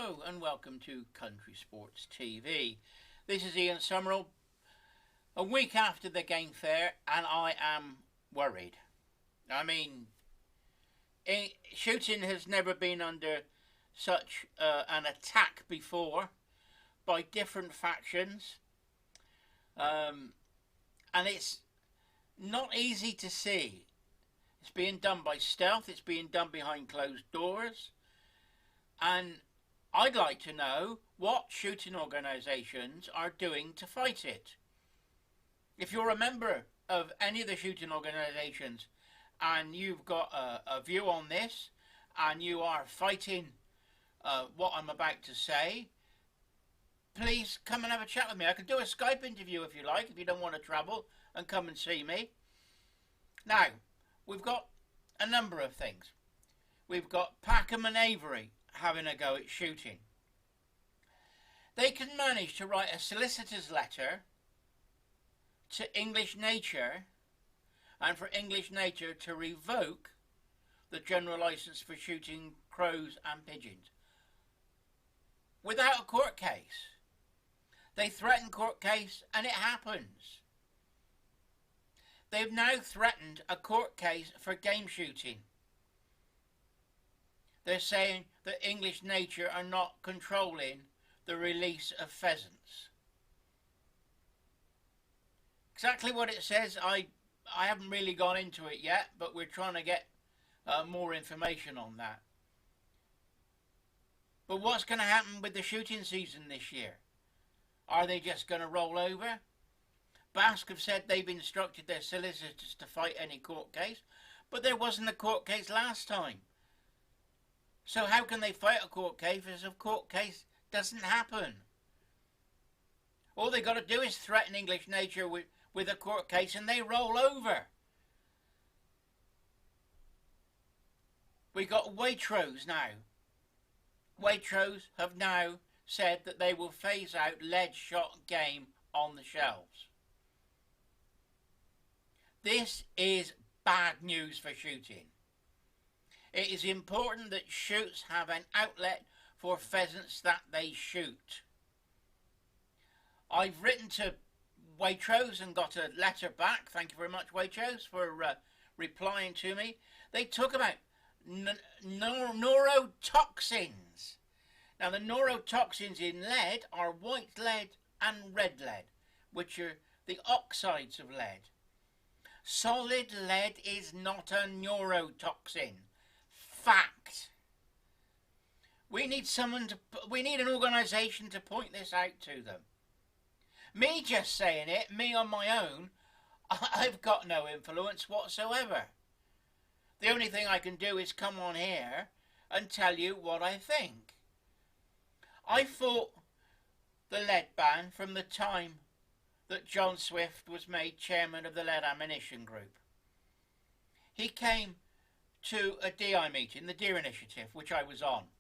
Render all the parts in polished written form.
Hello and welcome to Country Sports TV. This is Ian Summerall, a week after the game fair, and I am worried. I mean, shooting has never been under such an attack before by different factions, and it's not easy to see. It's being done by stealth, it's being done behind closed doors, and I'd like to know what shooting organisations are doing to fight it. If you're a member of any of the shooting organisations and you've got a view on this and you are fighting what I'm about to say, please come and have a chat with me. I could do a Skype interview if you like, if you don't want to travel and come and see me. Now, we've got a number of things. We've got Packham and Avery having a go at shooting. They can manage to write a solicitor's letter to English Nature and for English Nature to revoke the general licence for shooting crows and pigeons without a court case. They threaten court case and it happens. They've now threatened a court case for game shooting. They're saying that English Nature are not controlling the release of pheasants. Exactly what it says, I haven't really gone into it yet, but we're trying to get more information on that. But what's going to happen with the shooting season this year? Are they just going to roll over? Basque have said they've instructed their solicitors to fight any court case, but there wasn't a court case last time. So how can they fight a court case if a court case doesn't happen? All they got to do is threaten English Nature with a court case and they roll over. We got Waitrose now. Waitrose have now said that they will phase out lead shot game on the shelves. This is bad news for shooting. It is important that shoots have an outlet for pheasants that they shoot. I've written to Waitrose and got a letter back. Thank you very much, Waitrose, for replying to me. They talk about neurotoxins. Now, the neurotoxins in lead are white lead and red lead, which are the oxides of lead. Solid lead is not a neurotoxin. Fact. We need an organisation to point this out to them. Me just saying it, me on my own, I've got no influence whatsoever. The only thing I can do is come on here and tell you what I think. I fought the lead ban from the time that John Swift was made chairman of the Lead Ammunition Group. He came to a DI meeting, the Deer Initiative, which I was on.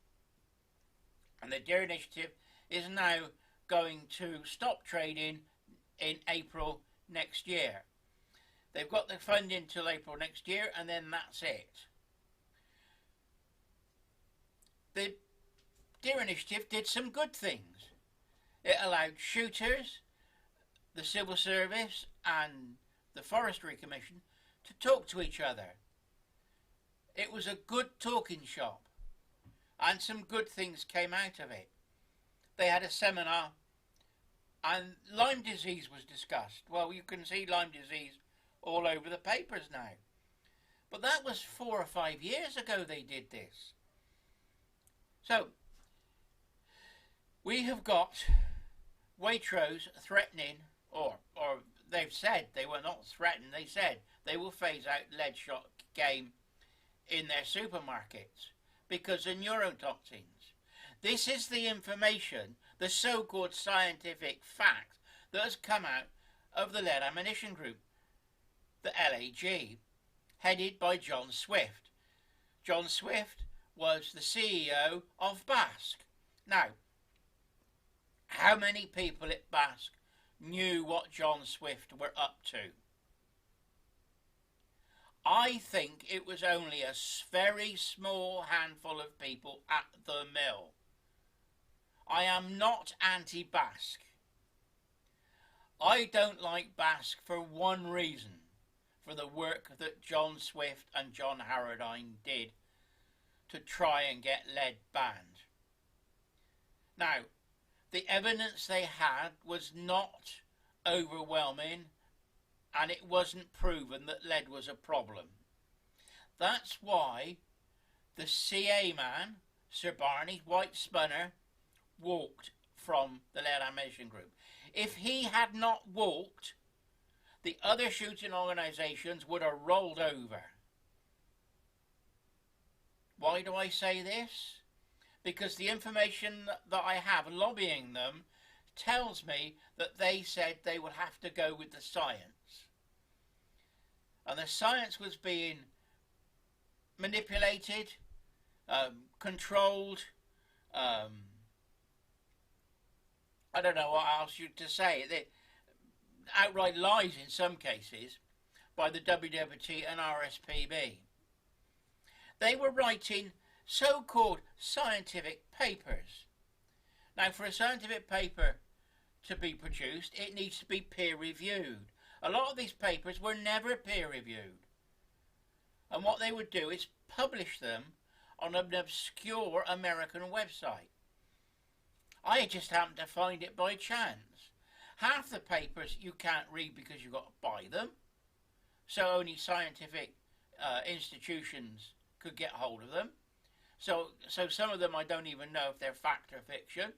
And the Deer Initiative is now going to stop trading in April next year. They've got the funding till April next year and then that's it. The Deer Initiative did some good things. It allowed shooters, the Civil Service and the Forestry Commission to talk to each other. It was a good talking shop and some good things came out of it. They had a seminar and Lyme disease was discussed. Well, you can see Lyme disease all over the papers now. But that was 4 or 5 years ago they did this. So, we have got Waitrose threatening, or they've said, they were not threatened, they said they will phase out lead shot game in their supermarkets because of neurotoxins. This is the information, the so-called scientific fact that has come out of the Lead Ammunition Group, the LAG, headed by John Swift. John Swift was the CEO of Basque. Now, how many people at Basque knew what John Swift were up to? I think it was only a very small handful of people at the mill. I am not anti-Basque. I don't like Basque for one reason, for the work that John Swift and John Harradine did to try and get lead banned. Now, the evidence they had was not overwhelming, and it wasn't proven that lead was a problem. That's why the CA man, Sir Barney White Spunner, walked from the lead ammunition group. If he had not walked, the other shooting organisations would have rolled over. Why do I say this? Because the information that I have lobbying them tells me that they said they would have to go with the science. And the science was being manipulated, controlled, I don't know what else to say. Outright lies in some cases by the WWT and RSPB. They were writing so-called scientific papers. Now, for a scientific paper to be produced, it needs to be peer-reviewed. A lot of these papers were never peer-reviewed. And what they would do is publish them on an obscure American website. I just happened to find it by chance. Half the papers you can't read because you've got to buy them, so only scientific institutions could get hold of them. So some of them I don't even know if they're fact or fiction.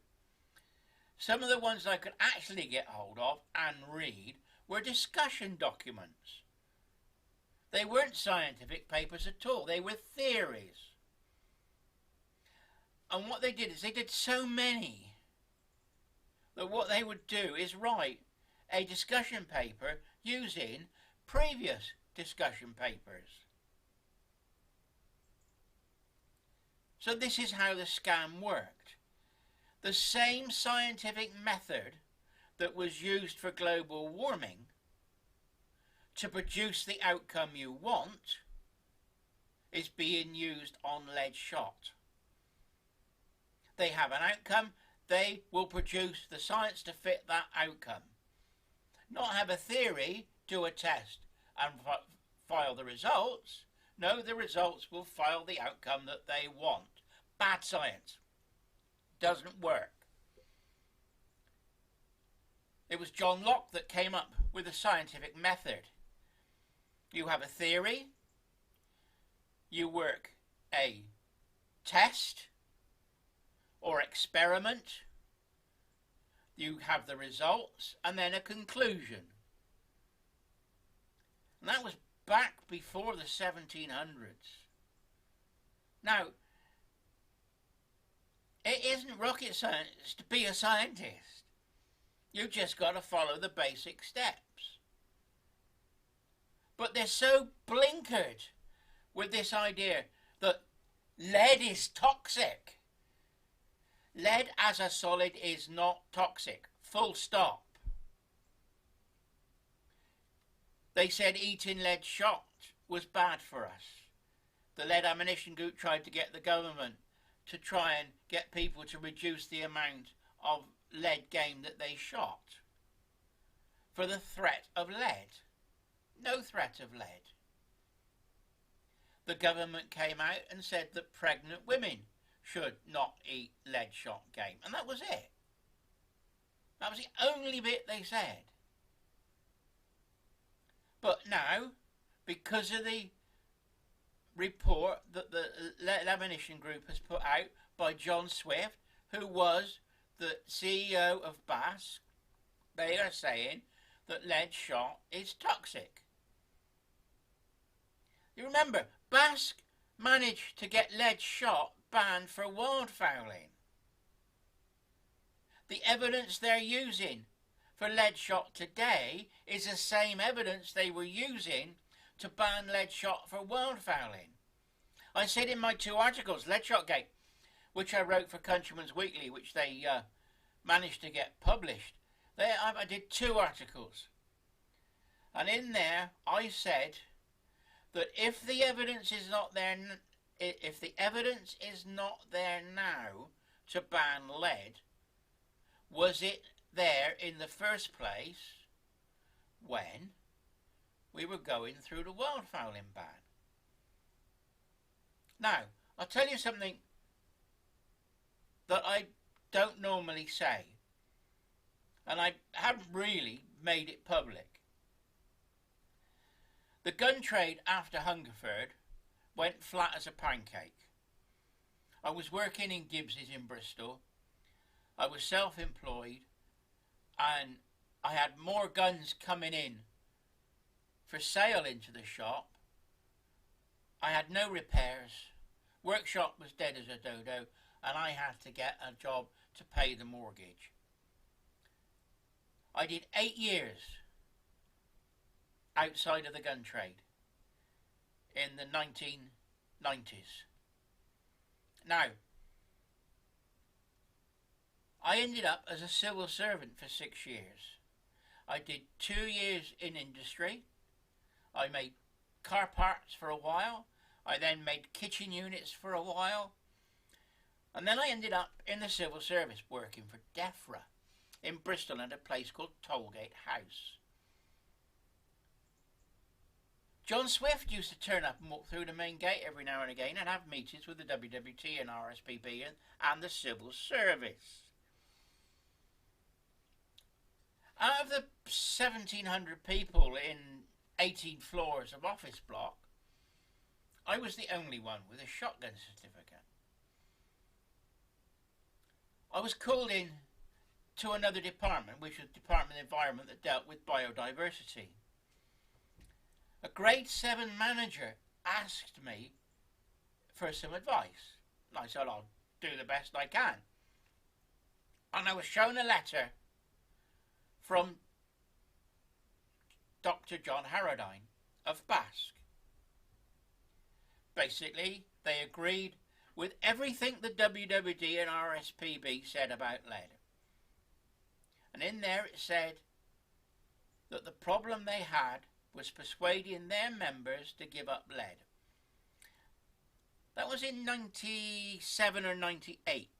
Some of the ones I could actually get hold of and read were discussion documents. They weren't scientific papers at all. They were theories. And what they did is they did so many that what they would do is write a discussion paper using previous discussion papers. So this is how the scam worked. The same scientific method that was used for global warming to produce the outcome you want is being used on lead shot. They have an outcome, they will produce the science to fit that outcome. Not have a theory, do a test and file the results. No, the results will file the outcome that they want. Bad science. Doesn't work. It was John Locke that came up with a scientific method. You have a theory, you work a test or experiment, you have the results, and then a conclusion. And that was back before the 1700s. Now, it isn't rocket science to be a scientist. You just got to follow the basic steps. But they're so blinkered with this idea that lead is toxic. Lead as a solid is not toxic. Full stop. They said eating lead shot was bad for us. The lead ammunition group tried to get the government to try and get people to reduce the amount of lead game that they shot for the threat of lead. No threat of lead. The government came out and said that pregnant women should not eat lead shot game, and that was it. That was the only bit they said. But now, because of the report that the lead ammunition group has put out by John Swift, who was the CEO of Basque, they are saying that lead shot is toxic. You remember, Basque managed to get lead shot banned for wildfowling. The evidence they're using for lead shot today is the same evidence they were using to ban lead shot for wildfowling. I said in my 2 articles, Lead Shot Gate, which I wrote for Countryman's Weekly, which they managed to get published. I did 2 articles. And in there I said that if the evidence is not there, if the evidence is not there now to ban lead, was it there in the first place when we were going through the wildfowling ban? Now, I'll tell you something that I don't normally say, and I haven't really made it public. The gun trade after Hungerford went flat as a pancake. I was working in Gibbs's in Bristol. I was self-employed, and I had more guns coming in for sale into the shop. I had no repairs. Workshop was dead as a dodo, and I had to get a job to pay the mortgage. I did 8 years outside of the gun trade in the 1990s. Now, I ended up as a civil servant for 6 years. I did 2 years in industry. I made car parts for a while. I then made kitchen units for a while. And then I ended up in the civil service working for DEFRA in Bristol at a place called Tollgate House. John Swift used to turn up and walk through the main gate every now and again and have meetings with the WWT and RSPB and the civil service. Out of the 1,700 people in 18 floors of office block, I was the only one with a shotgun certificate. I was called in to another department, which was Department of Environment, that dealt with biodiversity. A grade 7 manager asked me for some advice. I said, I'll do the best I can. And I was shown a letter from Dr. John Harrodine of Basque. Basically, they agreed with everything the WWD and RSPB said about lead. And in there it said that the problem they had was persuading their members to give up lead. That was in 97 or 98.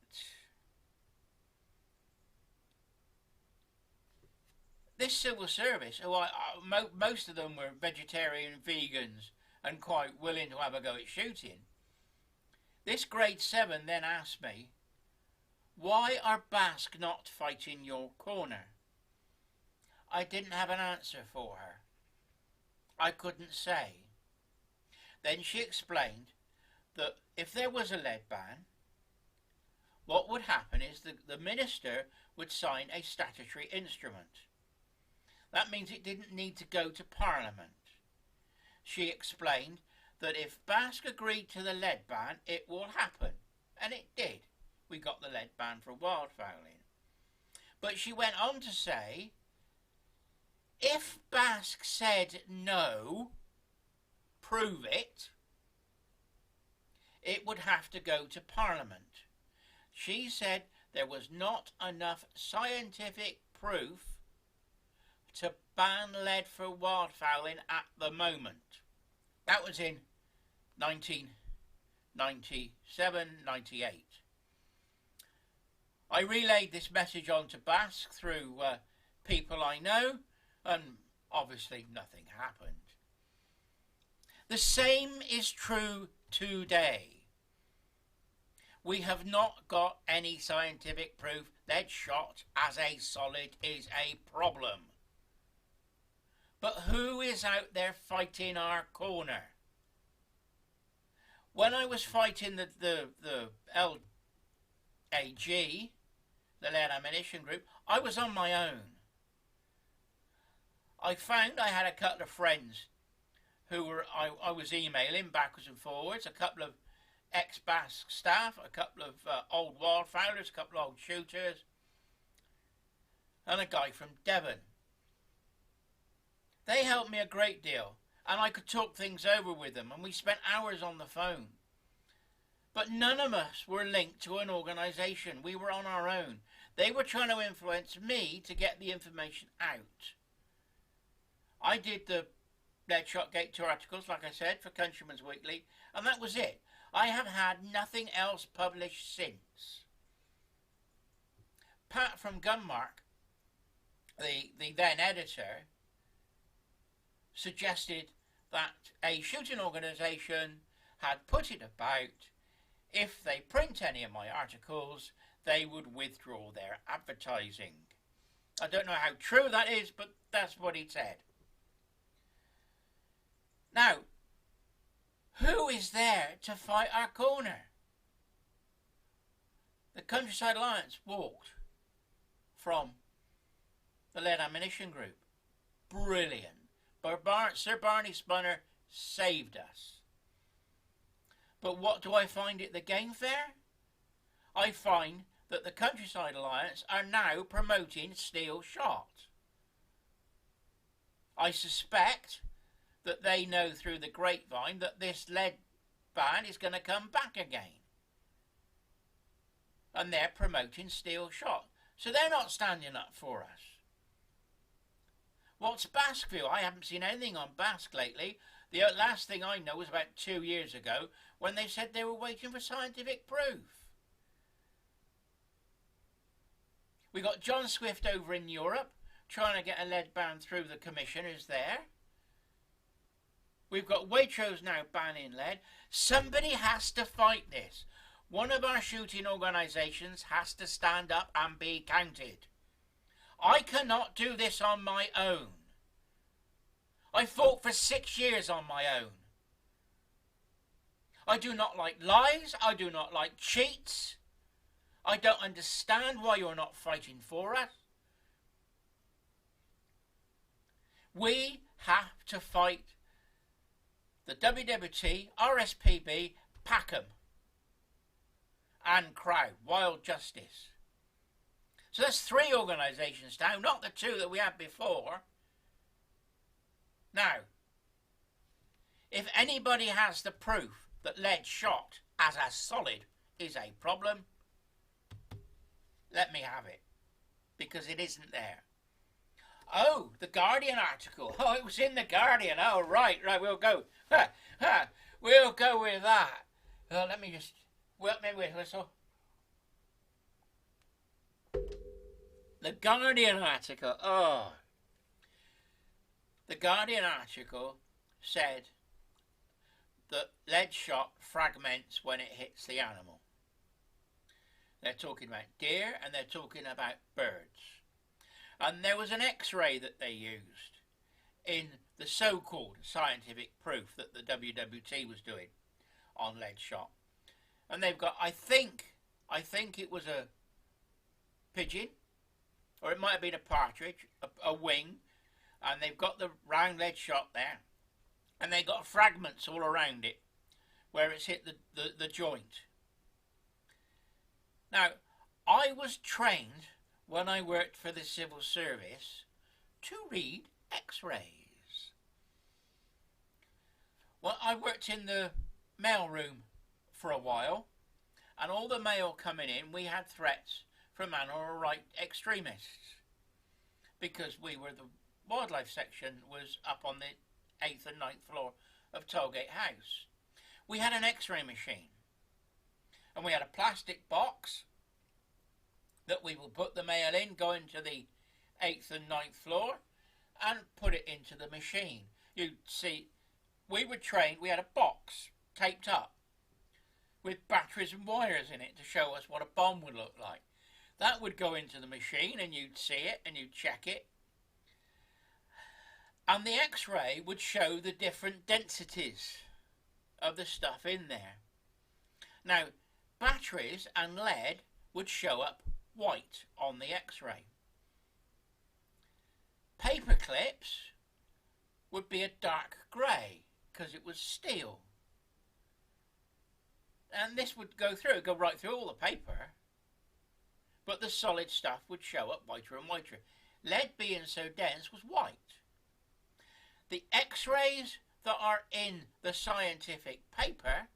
This civil service, who most of them were vegetarian, vegans, and quite willing to have a go at shooting. This grade 7 then asked me, why are Basque not fighting your corner? I didn't have an answer for her. I couldn't say. Then she explained that if there was a lead ban, what would happen is the minister would sign a statutory instrument. That means it didn't need to go to Parliament. She explained that if Basque agreed to the lead ban, it will happen. And it did. We got the lead ban for wildfowling. But she went on to say, if Basque said no, prove it, it would have to go to Parliament. She said there was not enough scientific proof to ban lead for wildfowling at the moment. That was in 1997, 98. I relayed this message on to Basque through people I know, and obviously nothing happened. The same is true today. We have not got any scientific proof that shot as a solid is a problem. But who is out there fighting our corner? When I was fighting the LAG, the Lead Ammunition Group, I was on my own. I found I had a couple of friends who I was emailing backwards and forwards, a couple of ex-Basque staff, a couple of old wildfowlers, a couple of old shooters, and a guy from Devon. They helped me a great deal, and I could talk things over with them, and we spent hours on the phone. But none of us were linked to an organisation. We were on our own. They were trying to influence me to get the information out. I did the Lead Shot Gate 2 articles, like I said, for Countryman's Weekly, and that was it. I have had nothing else published since. Pat from Gunmark, the then editor, suggested that a shooting organisation had put it about if they print any of my articles, they would withdraw their advertising. I don't know how true that is, but that's what he said. Now, who is there to fight our corner? The Countryside Alliance walked from the Lead Ammunition Group. Brilliant. Sir Barney Spunner saved us. But what do I find at the game fair? I find that the Countryside Alliance are now promoting steel shot. I suspect that they know through the grapevine that this lead ban is going to come back again. And they're promoting steel shot. So they're not standing up for us. What's Basqueville? I haven't seen anything on Basque lately. The last thing I know was about 2 years ago when they said they were waiting for scientific proof. We got John Swift over in Europe trying to get a lead ban through the commissioners there. We've got Waitrose now banning lead. Somebody has to fight this. One of our shooting organisations has to stand up and be counted. I cannot do this on my own. I fought for 6 years on my own. I do not like lies. I do not like cheats. I don't understand why you're not fighting for us. We have to fight the WWT, RSPB, Packham and Crowd, Wild Justice. So that's 3 organisations now, not the 2 that we had before. Now, if anybody has the proof that lead shot as a solid is a problem, let me have it, because it isn't there. Oh, the Guardian article. Oh, it was in the Guardian. Oh, right, we'll go. We'll go with that. Oh, let me just wet my whistle. The Guardian article. Oh. The Guardian article said that lead shot fragments when it hits the animal. They're talking about deer and they're talking about birds. And there was an X-ray that they used in the so-called scientific proof that the WWT was doing on lead shot. And they've got, I think it was a pigeon, or it might have been a partridge, a wing, and they've got the round lead shot there, and they've got fragments all around it where it's hit the joint. Now, I was trained when I worked for the civil service to read X-rays. Well, I worked in the mail room for a while, and all the mail coming in, we had threats from animal rights extremists, because we were the wildlife section was up on the 8th and 9th floor of Tollgate House. We had an X-ray machine, and we had a plastic box that we would put the mail in, go into the 8th and 9th floor, and put it into the machine. You'd see, we were trained, we had a box taped up with batteries and wires in it to show us what a bomb would look like. That would go into the machine and you'd see it and you'd check it. And the X-ray would show the different densities of the stuff in there. Now, batteries and lead would show up white on the X-ray. Paper clips would be a dark grey because it was steel. And this would go right through all the paper, but the solid stuff would show up whiter and whiter. Lead being so dense was white. The X-rays that are in the scientific paper,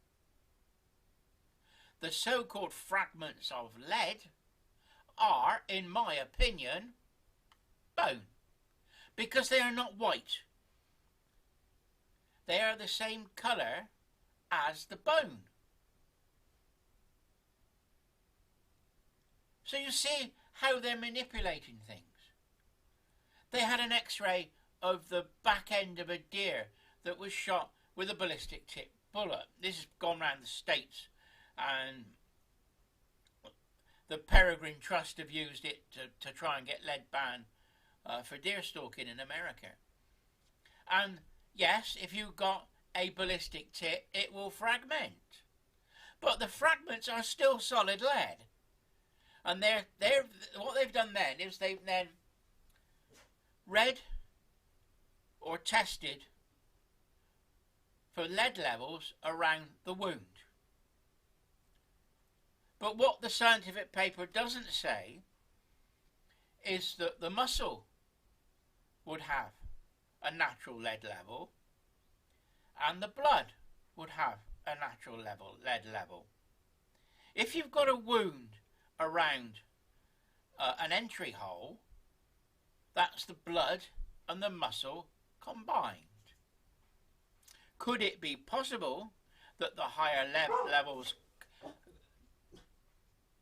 the so-called fragments of lead, are, in my opinion, bone, because they are not white. They are the same colour as the bone. So you see how they're manipulating things. They had an x-ray of the back end of a deer that was shot with a ballistic tip bullet. This has gone around the States, and the Peregrine Trust have used it to try and get lead ban for deer stalking in America. And yes, if you've got a ballistic tip, it will fragment. But the fragments are still solid lead. And what they've done then is they've then read or tested for lead levels around the wound. But what the scientific paper doesn't say is that the muscle would have a natural lead level and the blood would have a natural lead level. If you've got a wound around an entry hole, that's the blood and the muscle combined. Could it be possible that the higher levels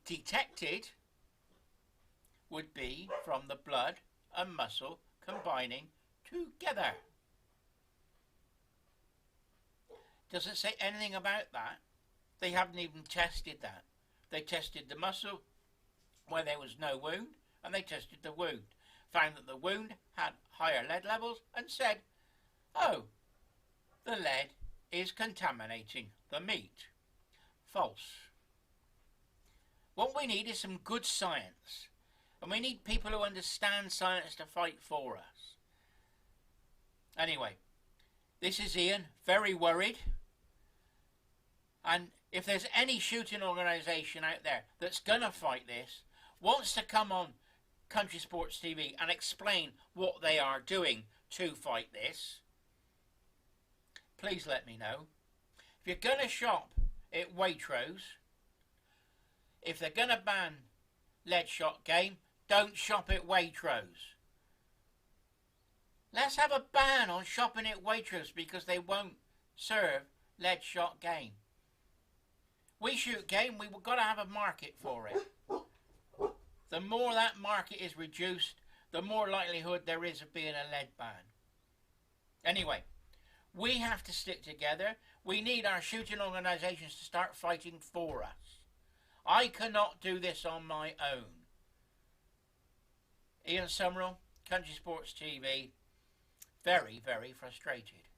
detected would be from the blood and muscle combining together? Doesn't say anything about that. They haven't even tested that. They tested the muscle where there was no wound, and they tested the wound. Found that the wound had higher lead levels and said, oh, the lead is contaminating the meat. False. What we need is some good science, and we need people who understand science to fight for us. Anyway, this is Ian, very worried. And if there's any shooting organisation out there that's going to fight this, wants to come on Country Sports TV and explain what they are doing to fight this, please let me know. If you're going to shop at Waitrose, if they're going to ban lead shot game, don't shop at Waitrose. Let's have a ban on shopping at Waitrose because they won't serve lead shot game. We shoot game, we've got to have a market for it. The more that market is reduced, the more likelihood there is of being a lead ban. Anyway, we have to stick together. We need our shooting organisations to start fighting for us. I cannot do this on my own. Ian Summerall, Country Sports TV, very, very frustrated.